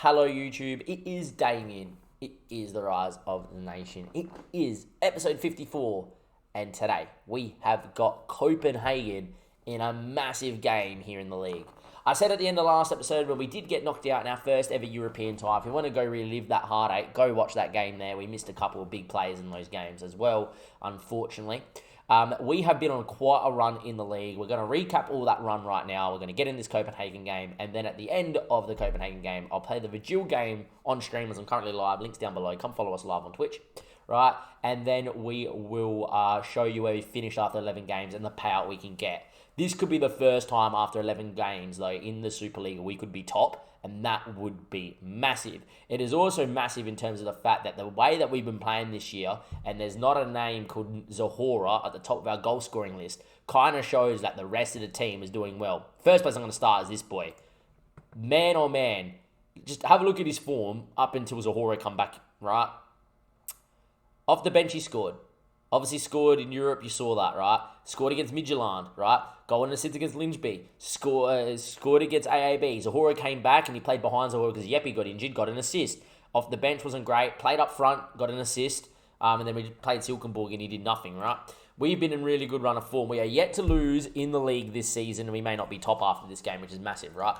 Hello YouTube, it is Damien. It is the Rise of the Nation. It is episode 54. And today we have got Copenhagen in a massive game here in the league. I said at the end of the last episode when we did get knocked out in our first ever European tie, if you want to go relive that heartache, go watch that game there. We missed a couple of big players in those games as well, unfortunately. We have been on quite a run in the league. We're going to recap all that run right now. We're going to get in this Copenhagen game. And then at the end of the Copenhagen game, I'll play the Vigil game on stream as I'm currently live. Links down below. Come follow us live on Twitch. Right? And then we will show you where we finish after 11 games and the payout we can get. This could be the first time after 11 games, though, in the Super League we could be top. And that would be massive. It is also massive in terms of the fact that the way that we've been playing this year, and there's not a name called Zohora at the top of our goal scoring list, kind of shows that the rest of the team is doing well. First place I'm going to start is this boy. Man, oh man. Just have a look at his form up until Zohora come back, right? Off the bench he scored. Obviously scored in Europe, you saw that, right? Scored against Midtjylland, right? Goal and assist against Lyngby. Scored against AAB. Zohora came back and he played behind Zohora because Jeppe got injured, got an assist. Off the bench wasn't great. Played up front, got an assist. And then we played Silkeborg and he did nothing, right? We've been in really good run of form. We are yet to lose in the league this season and we may not be top after this game, which is massive, right?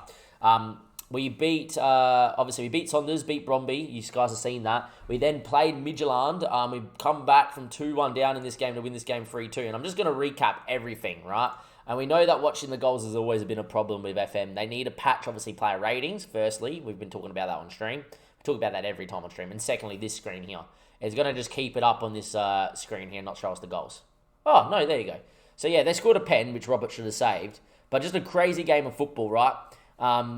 We beat, obviously we beat Saunders, beat Bromby. You guys have seen that. We then played Midtjylland. We've come back from 2-1 down in this game to win this game 3-2. And I'm just going to recap everything, right? And we know that watching the goals has always been a problem with FM. They need to patch, obviously, player ratings, firstly. We've been talking about that on stream. We talk about that every time on stream. And secondly, this screen here. It's going to just keep it up on this screen here and not show us the goals. Oh, no, there you go. So, yeah, they scored a pen, which Robert should have saved. But just a crazy game of football, right?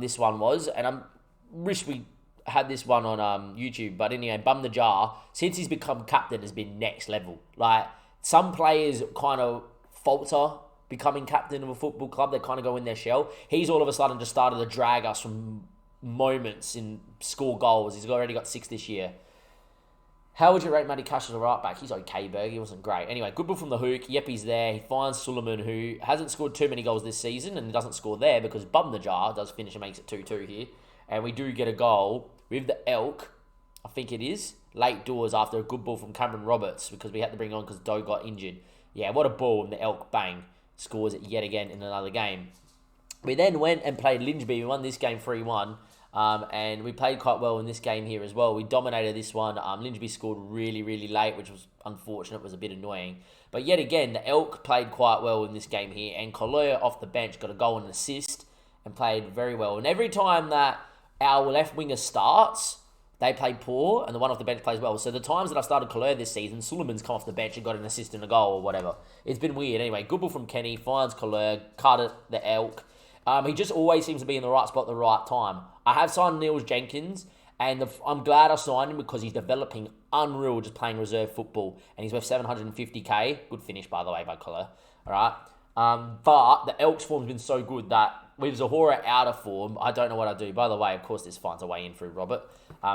This one was, and I wish we had this one on YouTube, but anyway, Bum the Jar, since he's become captain, has been next level. Like, some players kind of falter becoming captain of a football club. They kind of go in their shell. He's all of a sudden just started to drag us from moments in score goals. He's already got 6 this year. How would you rate Matty Cash as a right back? He's okay, Berg. He wasn't great. Anyway, good ball from the hook. Jeppe's there. He finds Suleiman, who hasn't scored too many goals this season, and he doesn't score there because Bum the Jar does finish and makes it 2-2 here. And we do get a goal with the Elk, I think it is, late doors after a good ball from Cameron Roberts because we had to bring on because Doe got injured. Yeah, what a ball, and the Elk, bang, scores it yet again in another game. We then went and played Lyngby. We won this game 3-1. And we played quite well in this game here as well. We dominated this one. Lyngby scored really, really late, which was unfortunate, was a bit annoying. But yet again, the Elk played quite well in this game here. And Koloya off the bench got a goal and an assist and played very well. And every time that our left winger starts, they play poor and the one off the bench plays well. So the times that I started Koloya this season, Suleiman's come off the bench and got an assist and a goal or whatever. It's been weird. Anyway, good ball from Kenny, finds Koloya, cut it, the Elk. He just always seems to be in the right spot at the right time. I have signed Niels Jenkins, and I'm glad I signed him because he's developing unreal just playing reserve football, and he's worth 750k. Good finish, by the way, by Collar. All right. But the Elks form's been so good that with Zohora out of form, I don't know what I do. By the way, of course, this finds a way in through Robert.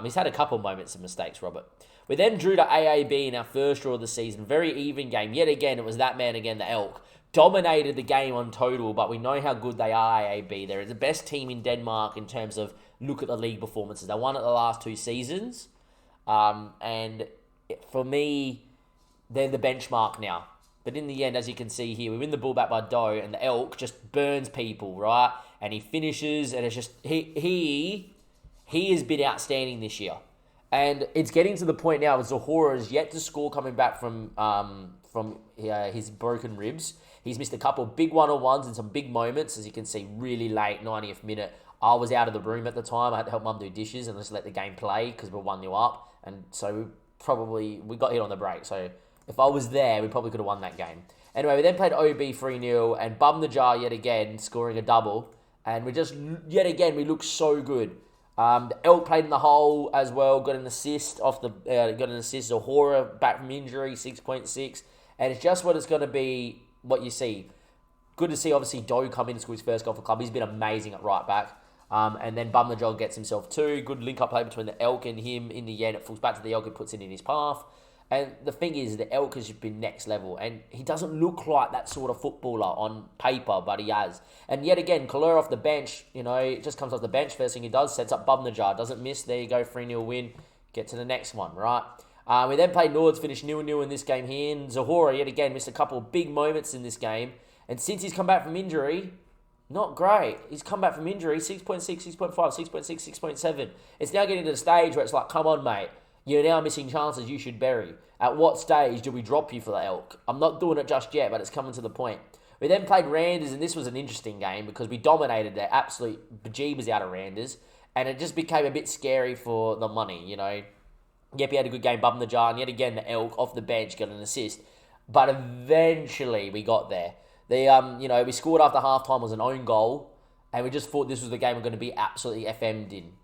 He's had a couple moments of mistakes, Robert. We then drew to AAB in our first draw of the season. Very even game. Yet again, it was that man again, the Elk. Dominated the game on total, but we know how good they are, AAB. They're the best team in Denmark in terms of look at the league performances. They won it the last 2 seasons. And for me, they're the benchmark now. But in the end, as you can see here, we win the ball back by Doe, and the Elk just burns people, right? And he finishes, and it's just, he has been outstanding this year. And it's getting to the point now, Zohora is yet to score coming back from his broken ribs. He's missed a couple of big one-on-ones and some big moments, as you can see, really late, 90th minute. I was out of the room at the time. I had to help Mum do dishes and just let the game play because we're 1-0 up. And so we got hit on the break. So if I was there, we probably could have won that game. Anyway, we then played OB 3-0 and Bum the Jar yet again, scoring a double. And yet again, we looked so good. The Elk played in the hole as well, got an assist Zohora back from injury, 6.6. And it's just what it's going to be, what you see. Good to see, obviously, Doe come in and score his first goal for the club. He's been amazing at right back. And then Bum the Jar gets himself 2. Good link-up play between the Elk and him. In the end, it falls back to the Elk and puts it in his path. And the thing is, the Elk has been next level, and he doesn't look like that sort of footballer on paper, but he has. And yet again, Kalura off the bench, just comes off the bench. First thing he does, sets up Bubnajar, doesn't miss. There you go, 3-0 win. Get to the next one, right? We then played Nords, finished 0-0 in this game here. And Zahora, yet again, missed a couple of big moments in this game. And since he's come back from injury, not great. He's come back from injury, 6.6, 6.5, 6.6, 6.7. It's now getting to the stage where it's like, come on, mate. You're now missing chances you should bury. At what stage do we drop you for the Elk? I'm not doing it just yet, but it's coming to the point. We then played Randers, and this was an interesting game because we dominated their absolute bejeebers out of Randers, and it just became a bit scary for the money, Yep, he had a good game, bumping the jar, and yet again, the Elk off the bench got an assist. But eventually, we got there. We scored after halftime, was an own goal, and we just thought this was the game we're going to be absolutely FM'd in.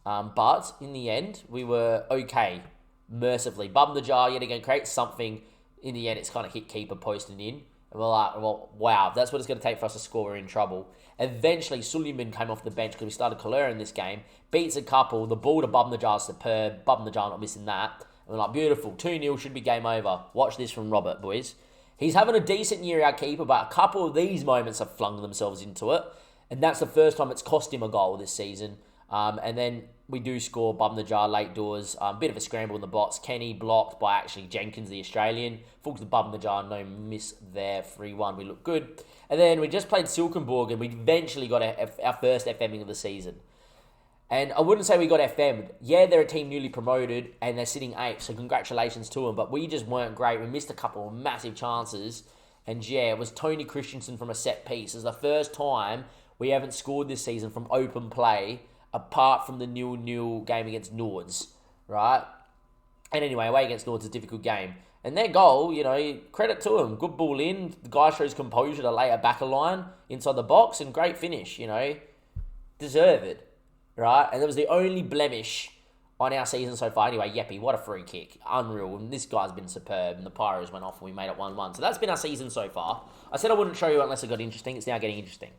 But in the end, we were okay, mercifully. Bum the jar, yet again, create something. In the end, it's kind of hit keeper posting in. And we're like, well, wow, if that's what it's going to take for us to score, we're in trouble. Eventually, Suleiman came off the bench because we started Kalera in this game. Beats a couple. The ball to Bum the jar is superb. Bum the jar not missing that. And we're like, beautiful. 2-0 should be game over. Watch this from Robert, boys. He's having a decent year, our keeper, but a couple of these moments have flung themselves into it. And that's the first time it's cost him a goal this season. And then we do score Bum the jar late doors. Bit of a scramble in the box. Kenny blocked by actually Jenkins, the Australian. Fuchs the Bum the jar, no miss there. 3-1, we look good. And then we just played Silkenborg, and we eventually got our first FMing of the season. And I wouldn't say we got FM'd. Yeah, they're a team newly promoted, and they're sitting 8th, so congratulations to them. But we just weren't great. We missed a couple of massive chances. And yeah, it was Tony Christensen from a set piece. It's the first time we haven't scored this season from open play, apart from the 0-0 game against Nords, right? And anyway, away against Nords is a difficult game. And their goal, credit to them. Good ball in. The guy shows composure to lay a backer line inside the box, and great finish, Deserve it. Right? And that was the only blemish on our season so far. Anyway, Yeppy, what a free kick. Unreal. And this guy's been superb. And the Pyros went off and we made it 1-1. So that's been our season so far. I said I wouldn't show you unless it got interesting. It's now getting interesting.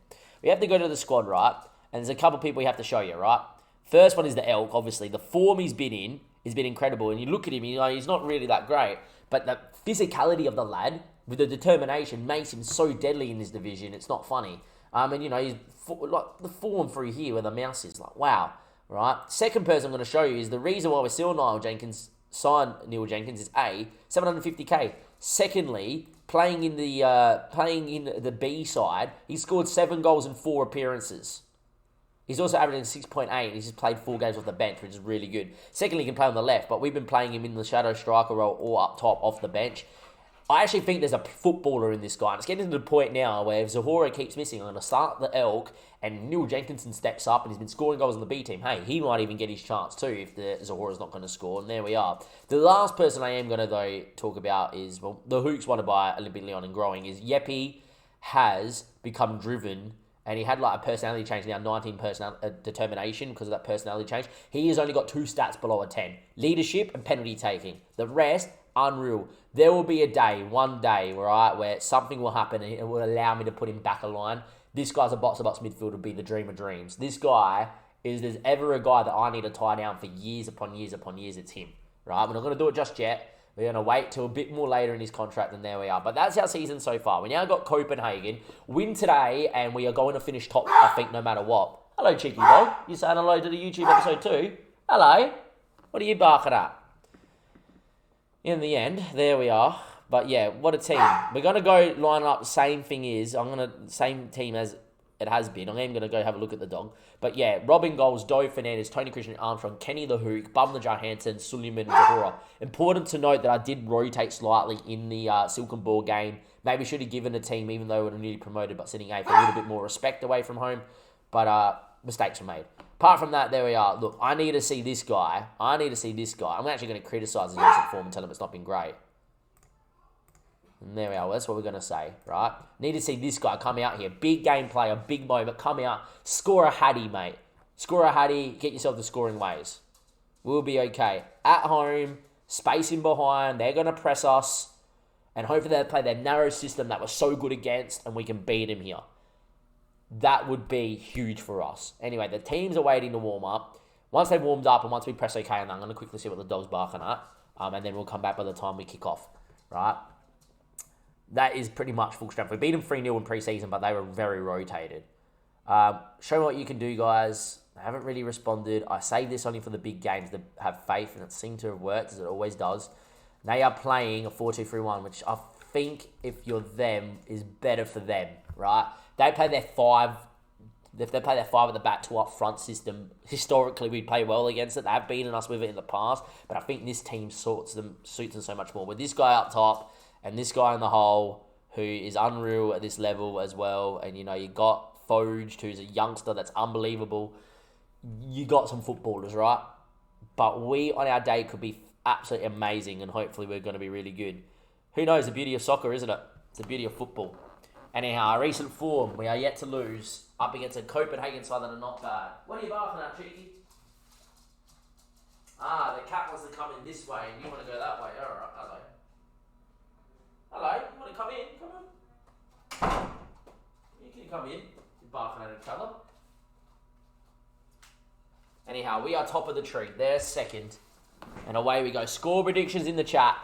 We have to go to the squad, right? And there's a couple of people we have to show you, right? First one is the Elk, obviously. The form he's been in has been incredible. And you look at him, he's not really that great. But the physicality of the lad with the determination makes him so deadly in this division. It's not funny. And he's like the form through here where the mouse is, like, wow, right? Second person I'm going to show you is the reason why we still signed Neil Jenkins is A, 750k. Secondly, playing in the B side, he scored 7 goals in 4 appearances. He's also averaging 6.8. He's just played 4 games off the bench, which is really good. Secondly, he can play on the left, but we've been playing him in the shadow striker role or up top off the bench. I actually think there's a footballer in this guy. And it's getting to the point now where if Zahora keeps missing, I'm going to start the Elk and Neil Jenkinson steps up and he's been scoring goals on the B team. Hey, he might even get his chance too if the Zahora's not going to score. And there we are. The last person I am going to, though, talk about is, well, the Hooks wanted by Olympic Leon and growing is Yeppy has become driven. And he had like a personality change now, 19 determination because of that personality change. He has only got 2 stats below a 10. Leadership and penalty taking. The rest, unreal. There will be one day, right, where something will happen and it will allow me to put him back a line. This guy's a box-to-box midfielder, be the dream of dreams. This guy is, there's ever a guy that I need to tie down for years upon years upon years, it's him, right? We're not going to do it just yet. We're going to wait till a bit more later in his contract, and there we are. But that's our season so far. We now got Copenhagen. Win today, and we are going to finish top, I think, no matter what. Hello, cheeky dog. You saying hello to the YouTube episode too? Hello. What are you barking at? In the end, there we are. But yeah, what a team. We're going to go line up. Same thing is, same team as it has been. I am going to go have a look at the dog. But yeah, Robin goals, Doe Fernandez, Tony Christian Armstrong, Kenny the Hook, Bum the Johansson, Suleiman and Zahora. Important to note that I did rotate slightly in the Silkenborg game. Maybe should have given the team, even though we were newly promoted, but sitting 8th, a little bit more respect away from home. But mistakes were made. Apart from that, there we are. Look, I need to see this guy. I'm actually going to criticise his recent form and tell him it's not been great. And there we are. Well, that's what we're going to say, right? Need to see this guy come out here. Big game player, big moment. Come out. Score a hattie, mate. Score a hattie. Get yourself the scoring ways. We'll be okay. At home, spacing behind. They're going to press us. And hopefully they play their narrow system that we're so good against and we can beat them here. That would be huge for us. Anyway, the teams are waiting to warm up. Once they've warmed up and once we press okay, and I'm going to quickly see what the dog's barking at. and then we'll come back by the time we kick off, right? That is pretty much full strength. We beat them 3-0 in pre-season, but they were very rotated. Show me what you can do, guys. They haven't really responded. I say this only for the big games to have faith, and it seemed to have worked, as it always does. They are playing a 4-2-3-1, which I think, if you're them, is better for them, right? They play their 5. If they play their 5 at the back to up front system, historically we play well against it. They have beaten us with it in the past, but I think this team suits them so much more. With this guy up top and this guy in the hole, who is unreal at this level as well, and you got Foge, who's a youngster that's unbelievable. You got some footballers, right? But we on our day could be absolutely amazing, and hopefully we're going to be really good. Who knows? The beauty of soccer, isn't it? It's the beauty of football. Anyhow, our recent form, we are yet to lose up against a Copenhagen side that are not bad. What are you barking at, Cheeky? The cat wants to come in this way and you want to go that way. Alright, hello. Hello, you want to come in? Come on. You can come in. You're barking at each other. Anyhow, we are top of the tree. They're second. And away we go. Score predictions in the chat.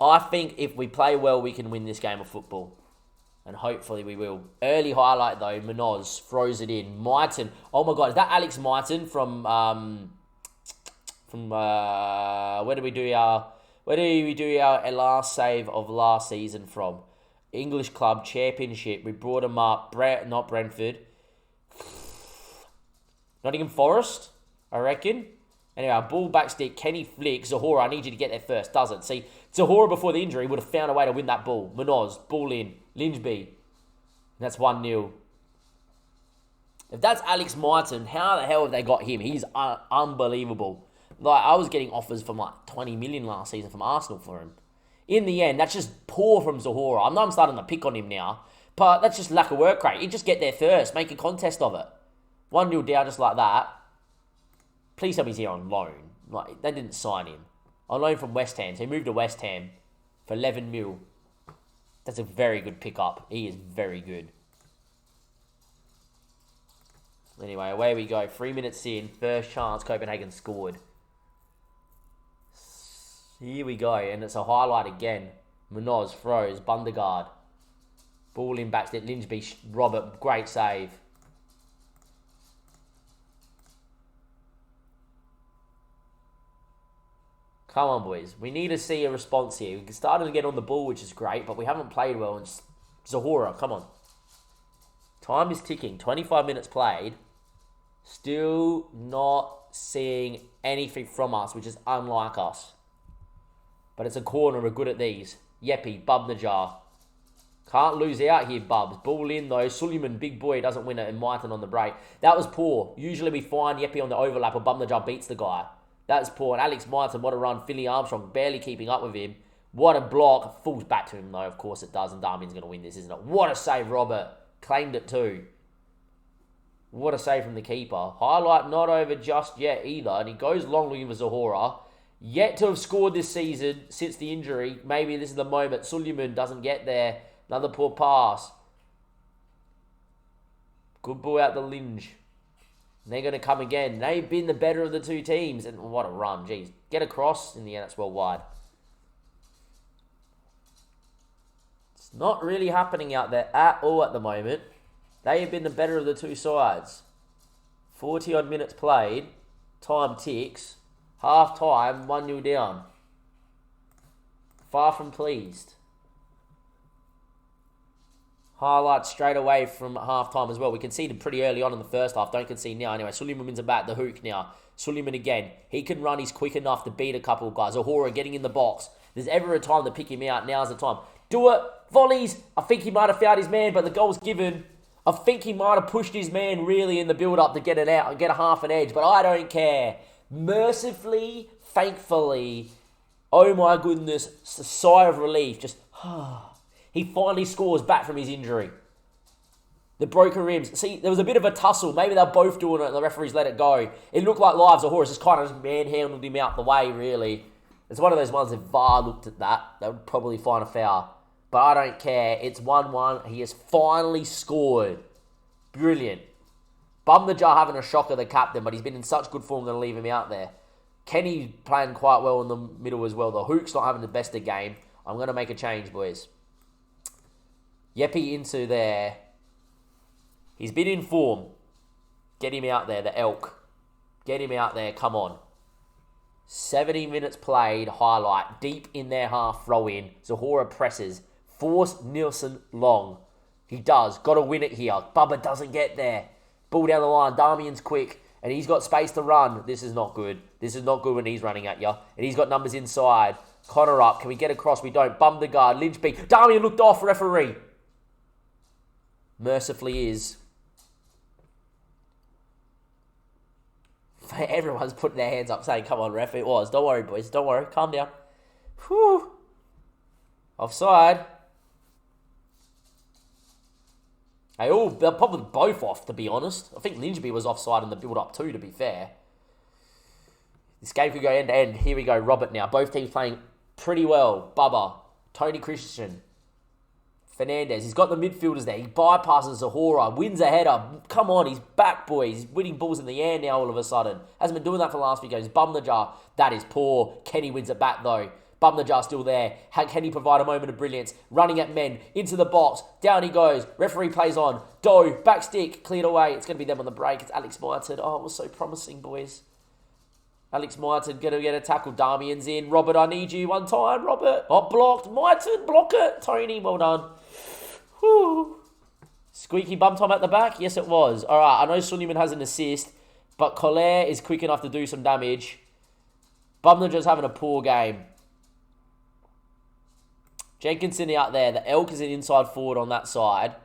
I think if we play well, we can win this game of football. And hopefully we will. Early highlight though, Munoz throws it in. Mighten. Oh my God, is that Alex Mighten from where did we do our last save of last season from? English Club Championship. We brought him up. Not Brentford. Nottingham Forest, I reckon. Anyway, our ball back stick, Kenny Flick, Zahora, I need you to get there first. Doesn't. See, Zahora before the injury would have found a way to win that ball. Munoz, ball in. Linchby. And that's 1-0. If that's Alex Mighten, how the hell have they got him? He's unbelievable. Like, I was getting offers from like 20 million last season from Arsenal for him. In the end, that's just poor from Zahora. I know I'm starting to pick on him now, but that's just lack of work rate. You just get there first, make a contest of it. 1-0 down just like that. Please tell me he's here on loan. Like, they didn't sign him. On loan from West Ham. So he moved to West Ham for 11 mil. That's a very good pickup. He is very good. Anyway, away we go. 3 minutes in. First chance. Copenhagen scored. Here we go. And it's a highlight again. Munoz throws. Bundegaard. Ball in backstep. Linchby. Robert. Great save. Come on, boys. We need to see a response here. We started to get on the ball, which is great, but we haven't played well. And Zahora, come on. Time is ticking. 25 minutes played. Still not seeing anything from us, which is unlike us. But it's a corner. We're good at these. Yeppy, Bubnajar. Can't lose out here, Bubs. Ball in, though. Suleiman, big boy, doesn't win it. And Mighten on the break. That was poor. Usually we find Yeppy on the overlap or Bubnajar beats the guy. That's poor. And Alex Mighten, what a run. Philly Armstrong barely keeping up with him. What a block. Falls back to him, though. Of course it does. And Darmin's going to win this, isn't it? What a save, Robert. Claimed it, too. What a save from the keeper. Highlight not over just yet, either. And he goes long looking for Zahora. Yet to have scored this season since the injury. Maybe this is the moment. Suleiman doesn't get there. Another poor pass. Good ball out the Linge. They're going to come again. They've been the better of the two teams. And what a run. Jeez. Get across. In the end, that's well wide. It's not really happening out there at all at the moment. They have been the better of the two sides. 40-odd minutes played. Time ticks. Half time, 1-0 down. Far from pleased. Highlight straight away from half-time as well. We conceded pretty early on in the first half. Don't concede now. Anyway, Suleiman wins about the hook now. Suleiman again. He can run. He's quick enough to beat a couple of guys. Zahora getting in the box. There's ever a time to pick him out. Now's the time. Do it. Volleys. I think he might have fouled his man, but the goal's given. I think he might have pushed his man really in the build-up to get it out and get a half an edge, but I don't care. Mercifully, thankfully, oh my goodness, it's a sigh of relief. Just, he finally scores back from his injury. The broken ribs. See, there was a bit of a tussle. Maybe they're both doing it and the referees let it go. It looked like lives. Zahora just kind of just manhandled him out the way, really. It's one of those ones, if VAR looked at that, they would probably find a foul. But I don't care. It's 1-1. He has finally scored. Brilliant. Bumnajar having a shocker, the captain, but he's been in such good form, I'm going to leave him out there. Kenny playing quite well in the middle as well. The Hook's not having the best of game. I'm going to make a change, boys. Yeppy into there. He's been in form. Get him out there, the Elk. Get him out there, come on. 70 minutes played, highlight. Deep in their half, throw in. Zahora presses. Force Nielsen long. He does. Got to win it here. Bubba doesn't get there. Ball down the line. Damian's quick. And he's got space to run. This is not good. This is not good when he's running at you. And he's got numbers inside. Connor up. Can we get across? We don't. Bum the guard. Lynch beat. Damian looked off, referee. Mercifully is. Everyone's putting their hands up saying, come on, ref. It was. Don't worry, boys. Don't worry. Calm down. Whew. Offside. They're probably both off, to be honest. I think Lynchby was offside in the build-up too, to be fair. This game could go end-to-end. Here we go, Robert now. Both teams playing pretty well. Bubba, Tony Christensen, Fernandez. He's got the midfielders there. He bypasses Zahora, wins a header. Come on, he's back, boys. He's winning balls in the air now all of a sudden. Hasn't been doing that for the last few games. Bum the jar. That is poor. Kenny wins it back, though. Bum the jar still there. Can he provide a moment of brilliance? Running at men. Into the box. Down he goes. Referee plays on. Doe. Back stick. Cleared away. It's going to be them on the break. It's Alex Myerton. Oh, it was so promising, boys. Alex Myerton going to get a tackle. Damian's in. Robert, I need you one time, Robert. Oh, blocked. Myerton, block it. Tony, well done. Whew. Squeaky bum time at the back? Yes, it was. All right, I know Suleiman has an assist, but Collier is quick enough to do some damage. Bumner just having a poor game. Jenkinson out there. The Elk is an inside forward on that side.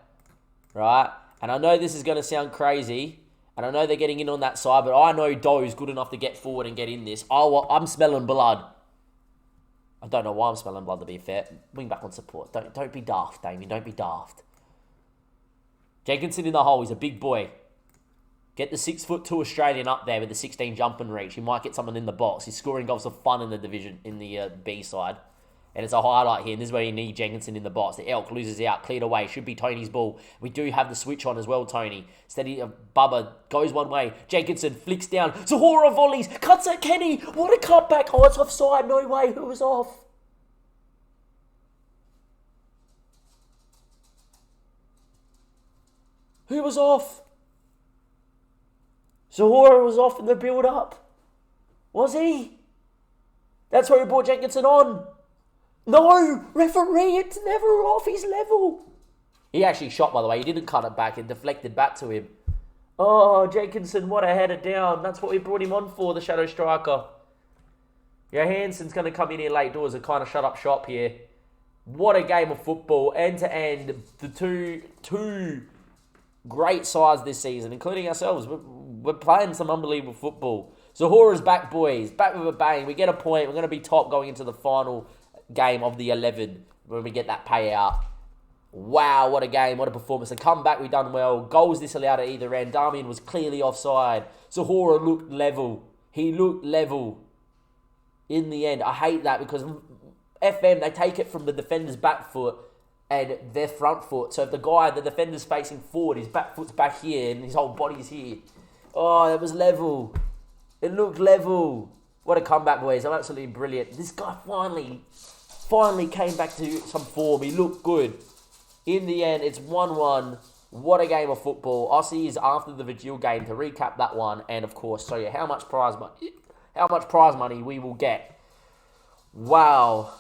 Right? And I know this is going to sound crazy. And I know they're getting in on that side. But I know Doe's good enough to get forward and get in this. Oh, I'm smelling blood. I don't know why I'm smelling blood, to be fair. Wing back on support. Don't be daft, Damien. Don't be daft. Jenkinson in the hole. He's a big boy. Get the 6'2" Australian up there with the 16 jump and reach. He might get someone in the box. He's scoring goals for fun in the division, in the B side. And it's a highlight here, and this is where you need Jenkinson in the box. The Elk loses out, cleared away. Should be Tony's ball. We do have the switch on as well, Tony. Steady, Bubba goes one way. Jenkinson flicks down. Zahora volleys, cuts at Kenny. What a cutback. Oh, it's offside. No way. Who was off? Who was off? Zahora was off in the build-up. Was he? That's where he brought Jenkinson on. No, referee, it's never off. He's level. He actually shot, by the way. He didn't cut it back. It deflected back to him. Oh, Jenkinson, what a header down. That's what we brought him on for, the shadow striker. Johansson's going to come in here late doors and kind of shut up shop here. What a game of football. End to end. The two great sides this season, including ourselves. We're playing some unbelievable football. Zahora's back, boys. Back with a bang. We get a point. We're going to be top going into the final game of the 11 when we get that payout. Wow, what a game, what a performance. And come back, we've done well. Goals disallowed at either end. Damian was clearly offside. Zahora looked level. He looked level in the end. I hate that because FM, they take it from the defender's back foot and their front foot. So if the defender's facing forward, his back foot's back here and his whole body's here. Oh, it was level. It looked level. What a comeback, boys. I'm absolutely brilliant. This guy finally came back to some form. He looked good. In the end, it's 1-1. What a game of football. Aussies after the Vigil game to recap that one and, of course, show you how much prize money we will get. Wow.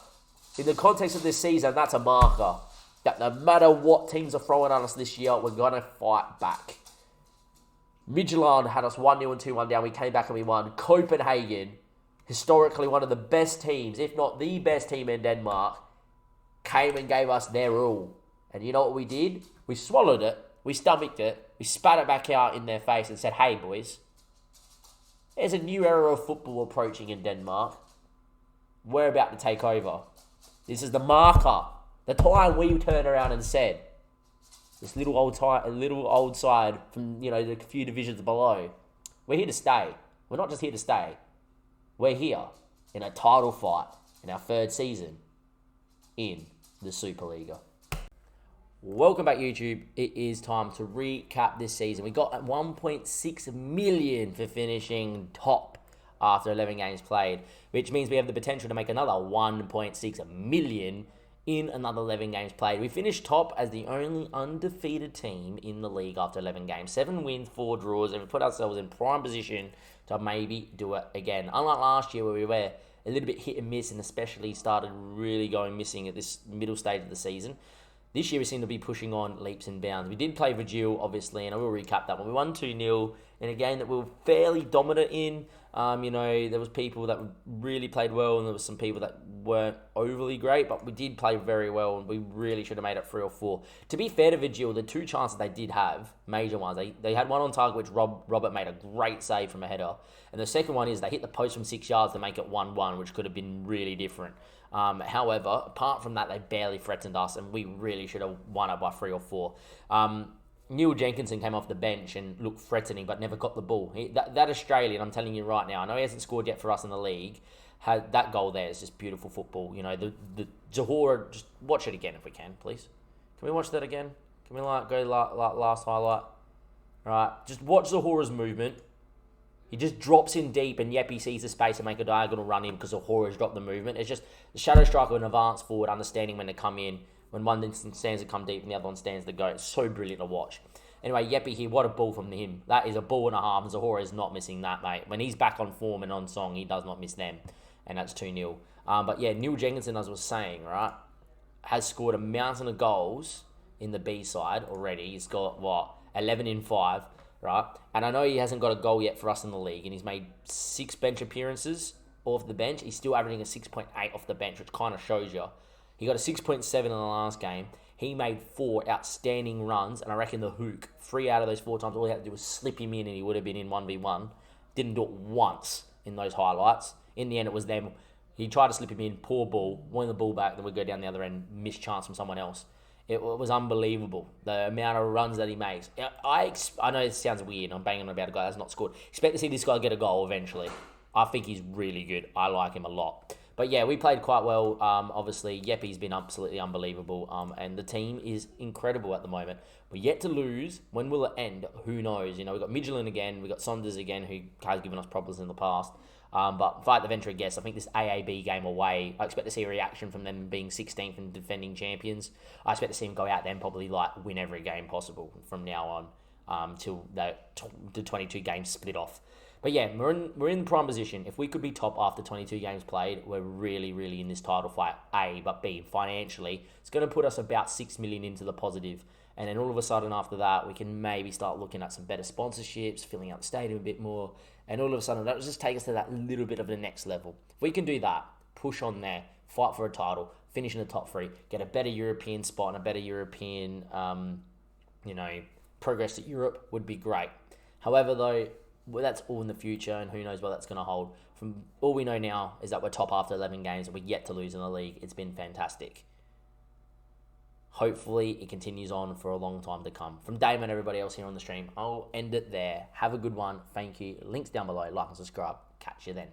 In the context of this season, that's a marker. That no matter what teams are throwing at us this year, we're going to fight back. Midtjylland had us 1-0 and 2-1 down. We came back and we won. Copenhagen, historically one of the best teams, if not the best team in Denmark, came and gave us their all. And you know what we did? We swallowed it, we stomached it, we spat it back out in their face and said, hey boys, there's a new era of football approaching in Denmark. We're about to take over. This is the marker. The time we turned around and said, this little old side from, the few divisions below, we're here to stay. We're not just here to stay. We're here in a title fight in our third season in the Superliga. Welcome back, YouTube. It is time to recap this season. We got 1.6 million for finishing top after 11 games played, which means we have the potential to make another 1.6 million in another 11 games played. We finished top as the only undefeated team in the league after 11 games. 7 wins, 4 draws, and we put ourselves in prime position to maybe do it again. Unlike last year where we were a little bit hit and miss and especially started really going missing at this middle stage of the season, this year we seem to be pushing on leaps and bounds. We did play Virgil, obviously, and I will recap that one. We won 2-0 in a game that we were fairly dominant in. There was people that really played well and there was some people that weren't overly great, but we did play very well and we really should have made it 3 or 4. To be fair to Virgil, the 2 chances they did have, major ones, they had one on target which Robert made a great save from a header. And the second one is they hit the post from 6 yards to make it 1-1, which could have been really different. However, apart from that, they barely threatened us and we really should have won it by 3 or 4. Neil Jenkinson came off the bench and looked threatening but never got the ball. That Australian, I'm telling you right now, I know he hasn't scored yet for us in the league, had that goal there is just beautiful football. The Zahora, just watch it again if we can, please. Can we watch that again? Can we go last highlight? Right, just watch Zahora's movement. He just drops in deep and Yeppy sees the space and make a diagonal run in because Zahora's dropped the movement. It's just the shadow striker with an advance forward, understanding when to come in, when one stands to come deep and the other one stands to go. It's so brilliant to watch. Anyway, Yeppy here, what a ball from him. That is a ball and a half, and Zahora is not missing that, mate. When he's back on form and on song, he does not miss them, and that's 2-0. But yeah, Neil Jenkinson, as I was saying, right, has scored a mountain of goals in the B side already. He's got, 11 in 5, right? And I know he hasn't got a goal yet for us in the league, and he's made 6 bench appearances off the bench. He's still averaging a 6.8 off the bench, which kind of shows you. He got a 6.7 in the last game. He made 4 outstanding runs, and I reckon the hook, 3 out of those 4 times, all he had to do was slip him in and he would have been in 1v1. Didn't do it once in those highlights. In the end, it was them. He tried to slip him in, poor ball, won the ball back, then would go down the other end, miss chance from someone else. It was unbelievable, the amount of runs that he makes. I know it sounds weird, I'm banging on about a guy that's not scored. Expect to see this guy get a goal eventually. I think he's really good. I like him a lot. But yeah, we played quite well. Obviously, Yeppy's been absolutely unbelievable. And the team is incredible at the moment. We're yet to lose. When will it end? Who knows? We've got Midtjylland again. We've got Saunders again, who has given us problems in the past. But fight the venture, I guess. I think this AAB game away, I expect to see a reaction from them being 16th and defending champions. I expect to see them go out there and probably win every game possible from now on till the 22 games split off. But yeah, we're in prime position. If we could be top after 22 games played, we're really, really in this title fight. A, but B, financially, it's going to put us about 6 million into the positive. And then all of a sudden after that, we can maybe start looking at some better sponsorships, filling out the stadium a bit more. And all of a sudden, that will just take us to that little bit of the next level. If we can do that, push on there, fight for a title, finish in the top 3, get a better European spot and a better European, progress at Europe would be great. However, though, that's all in the future, and who knows what that's going to hold. From all we know now is that we're top after 11 games and we're yet to lose in the league. It's been fantastic. Hopefully, it continues on for a long time to come. From Dave and everybody else here on the stream, I'll end it there. Have a good one. Thank you. Links down below. Like and subscribe. Catch you then.